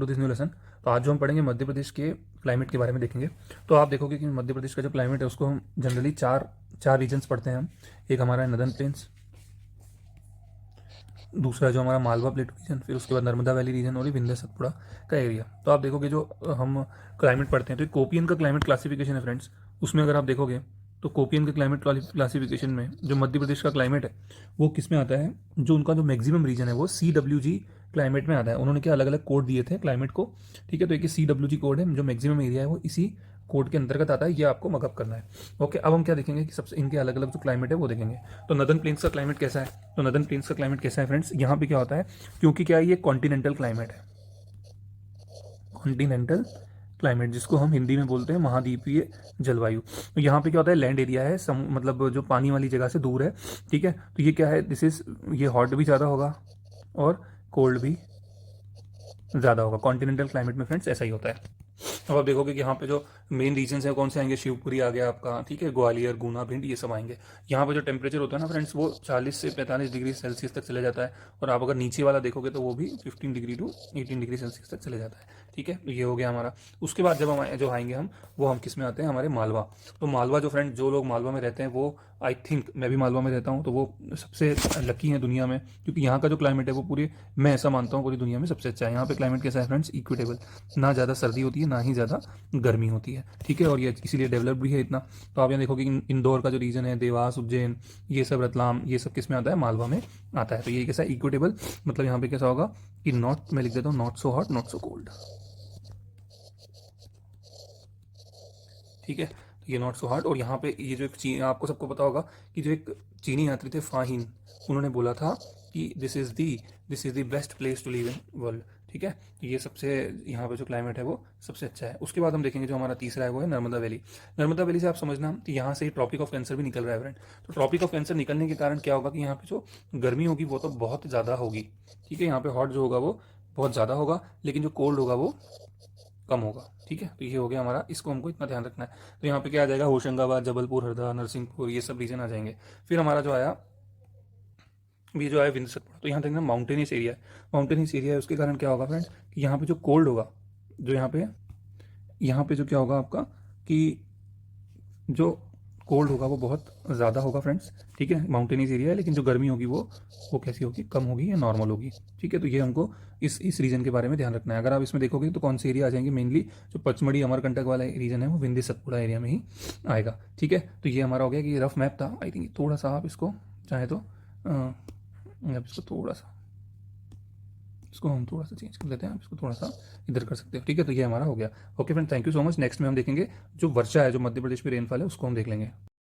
To this new lesson. तो आज जो हम पढ़ेंगे मध्य प्रदेश के क्लाइमेट के बारे में देखेंगे। तो आप देखोगे कि मध्य प्रदेश का जो क्लाइमेट है उसको हम जनरली चार चार रीजन्स पढ़ते हैं हम। एक हमारा है नदर्न प्लेन्स, दूसरा जो हमारा मालवा प्लेटू रीजन, फिर उसके बाद नर्मदा वैली रीजन और ये विंध्य सतपुड़ा का एरिया। तो आप देखोगे जो हम क्लाइमेट पढ़ते हैं तो कोपियन का क्लाइमेट क्लासिफिकेशन है फ्रेंड्स। उसमें अगर आप देखोगे तो कोपियन के क्लाइमेट क्लासिफिकेशन में जो मध्य प्रदेश का क्लाइमेट है वो किस में आता है, जो उनका जो मैक्सिमम रीजन है वो CWG क्लाइमेट में आता है। उन्होंने क्या अलग अलग कोड दिए थे क्लाइमेट को, ठीक है। तो एक CWG कोड है, जो मैक्सिमम एरिया है वो इसी कोड के अंतर्गत आता है, ये आपको मकअप करना है। ओके, अब हम क्या देखेंगे कि सबसे इनके अलग अलग जो क्लाइमेट है वो देखेंगे। तो नदर्न प्लेन्स का क्लाइमेट कैसा है, तो नदर्न प्लेन्स का क्लाइमेट कैसा है फ्रेंड्स, यहाँ पे क्या होता है, क्योंकि क्या है ये कॉन्टिनेंटल क्लाइमेट है, कॉन्टिनेंटल क्लाइमेट जिसको हम हिंदी में बोलते हैं महाद्वीपीय जलवायु। तो यहाँ पे क्या होता है, लैंड एरिया है, मतलब जो पानी वाली जगह से दूर है, ठीक है। तो ये क्या है, दिस इज, ये हॉट भी ज़्यादा होगा और कोल्ड भी ज़्यादा होगा। कॉन्टिनेंटल क्लाइमेट में फ्रेंड्स ऐसा ही होता है। अब आप देखोगे कि यहाँ पे जो मेन रीजन है कौन से आएंगे, शिवपुरी आ गया आपका, ठीक है, ग्वालियर, गुना, भिंड, ये सब आएंगे। यहाँ पे जो टेम्परेचर होता है ना फ्रेंड्स वो 40 से 45 डिग्री सेल्सियस तक चले जाता है। और आप अगर नीचे वाला देखोगे तो वो भी 15 डिग्री टू 18 डिग्री सेल्सियस तक चले जाता है, ठीक है। तो ये हो गया हमारा। उसके बाद जब हम जो आएंगे हम, वो हम किस में आते हैं, हमारे मालवा। तो मालवा जो फ्रेंड, जो लोग मालवा में रहते हैं वो, आई थिंक मैं भी मालवा में रहता हूँ, तो वो सबसे लकी है दुनिया में, क्योंकि यहाँ का जो क्लाइमेट है वो पूरे, मैं ऐसा मानता हूँ पूरी दुनिया में सबसे अच्छा है। यहाँ पे क्लाइमेट कैसा है फ्रेंड्स, इक्विटेबल, ना ज़्यादा सर्दी होती है ना ही ज़्यादा गर्मी होती है, ठीक है। और ये इसीलिए डेवलप्ड भी है इतना। तो आप यहाँ देखोगे कि इंदौर का जो रीजन है, देवास, उज्जैन, ये सब, रतलाम, ये सब किस में आता है, मालवा में आता है। तो ये कैसा इक्विटेबल, मतलब यहाँ पे कैसा होगा कि नॉट, मैं लिख देता हूँ, not so hot not so cold, ठीक है। तो ये नॉट सो हार्ड। और यहाँ पे ये जो एक आपको सबको पता होगा कि जो एक चीनी यात्री थे फाहिन, उन्होंने बोला था कि this is the best place to live in world, ठीक है। तो ये सबसे, यहाँ पे जो क्लाइमेट है वो सबसे अच्छा है। उसके बाद हम देखेंगे जो हमारा तीसरा है वो है नर्मदा वैली। नर्मदा वैली से आप समझना कि यहाँ से ट्रॉपिक ऑफ कैंसर भी निकल रहा है फ्रेंड। तो ट्रॉपिक ऑफ कैंसर निकलने के कारण क्या होगा कि यहाँ पे जो गर्मी होगी वो तो बहुत ज़्यादा होगी, ठीक है। यहाँ पे हॉट जो होगा वो बहुत ज़्यादा होगा, लेकिन जो कोल्ड होगा वो कम होगा, ठीक है। तो ये हो गया हमारा, इसको हमको इतना ध्यान रखना है। तो यहाँ पे क्या आ जाएगा, होशंगाबाद, जबलपुर, हरदा, नरसिंहपुर, ये सब रीजन आ जाएंगे। फिर हमारा जो आया, ये जो आया विंध्य सतपुड़ा। तो यहाँ देखना माउंटेनियस एरिया है, माउंटेनियस एरिया है, उसके कारण क्या होगा फ्रेंड कि यहाँ पे जो कोल्ड होगा, जो यहाँ पे जो क्या होगा आपका कि जो कोल्ड होगा वो बहुत ज़्यादा होगा फ्रेंड्स, ठीक है। माउंटेनियस एरिया है, लेकिन जो गर्मी होगी वो कैसी होगी, कम होगी या नॉर्मल होगी, ठीक है। तो ये हमको इस रीजन के बारे में ध्यान रखना है। अगर आप इसमें देखोगे तो कौन से एरिया आ जाएंगे, मेनली जो पचमढ़ी अमरकंटक वाला रीजन है वो विंध्य सतपुड़ा एरिया में ही आएगा, ठीक है। तो ये हमारा हो गया कि ये रफ मैप था। आई थिंक थोड़ा सा आप इसको चाहे तो आप इसको थोड़ा सा, इसको हम थोड़ा सा चेंज कर लेते हैं, आप इसको थोड़ा सा इधर कर सकते हो, ठीक है। तो ये हमारा हो गया। Okay friend, thank you so much. Next में हम देखेंगे जो वर्षा है, जो मध्य प्रदेश में रेनफॉल है उसको हम देख लेंगे।